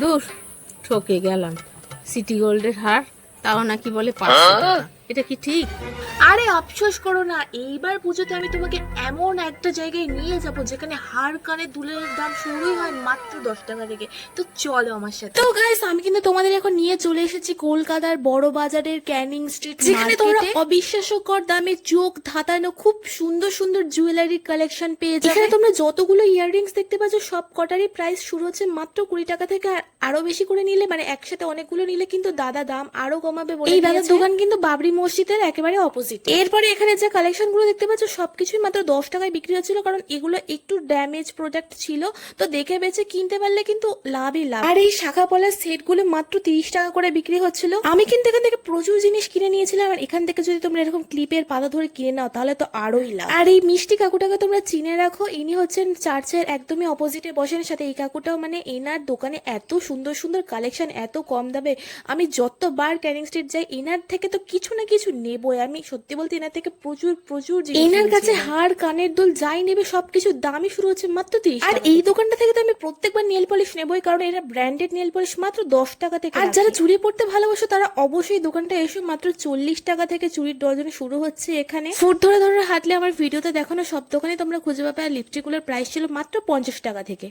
দূর, ঠকে গেলাম। সিটি গোল্ডের হার, তাও নাকি বলে 500 টাকা। এটা কি ঠিক? আরে আফসোস করো না, এইবার পুজোতে আমি তোমাকে এমন একটা জায়গায় নিয়ে যাব যেখানে হার কানে দুলের দাম শুরুই হয় মাত্র 10 টাকা থেকে। তো চলো আমার সাথে। তো গাইস, আমি কিন্তু তোমাদের এখন নিয়ে চলে এসেছি কলকাতার বড় বাজারের ক্যানিং স্ট্রিট, যেখানে তোমরা অবিশ্বাস্যকর দামে চোখ ধাঁধানো খুব সুন্দর সুন্দর জুয়েলারি কালেকশন পেয়ে যাবে। এখানে তোমরা যতগুলো ইয়াররিংস দেখতে পাচ্ছ সব কটারই প্রাইস শুরু হচ্ছে মাত্র 20 টাকা থেকে। আর আরো বেশি করে নিলে, মানে একসাথে অনেকগুলো নিলে কিন্তু দাদা দাম আরো কমাবে বলে। এই দাদার দোকান কিন্তু বাবরি মসজিদের একেবারে অপোজিট। এরপরে এখানে যে কালেকশন গুলো দেখতে পাচ্ছ সবকিছুই মাত্র 10 টাকায় বিক্রি হচ্ছিল, কারণ এগুলো একটু ড্যামেজ প্রোডাক্ট ছিল। তো দেখে বেছে কিনতে পারলে কিন্তু লাভই লাভ। আর এই শাখা পলার সেট গুলো মাত্র 30 টাকা করে বিক্রি হচ্ছিল। আমি কিন্তু এখান থেকে প্রচুর জিনিস কিনে নিয়েছিলাম। আর এখান থেকে যদি তোমরা এরকম ক্লিপের পাতা ধরে কিনে নাও তাহলে তো আরোই লাভ। আর এই মিষ্টি কাকুটাকে তোমরা চিনে রাখো, ইনি হচ্ছেন চার্চের একদমই অপোজিটে বসেন। সাথে এই কাকুটাও, মানে এনার দোকানে এত সুন্দর সুন্দর কালেকশন এত কম দামে। আমি যতবার ক্যানিং স্ট্রিট যাই এনার থেকে তো কিছু না কিছু নেবই। আমি সত্যি বলতে এনার থেকে প্রচুর প্রচুর জিনিস। এনার কাছে হার কানের দুল যাই নেবে সবকিছুর দামই শুরু হচ্ছে মাত্র 30 টাকা। আর এই দোকানটা থেকে তো আমি প্রত্যেকবার নেল পলিশ নেবই, কারণ এরা ব্র্যান্ডেড নেল পলিশ মাত্র 10 টাকা থেকে। আর যারা চুড়ি পড়তে ভালোবাসো তারা অবশ্যই দোকানটা এসে, মাত্র 40 টাকা থেকে চুড়ির ডজন শুরু হচ্ছে এখানে। ফুট ধরে ধরে হাঁটলে আমার ভিডিওতে দেখানো সব দোকানে তোমরা খুঁজে পাবে। আর লিপস্টিক গুলোর প্রাইস ছিল মাত্র 50 টাকা থেকে।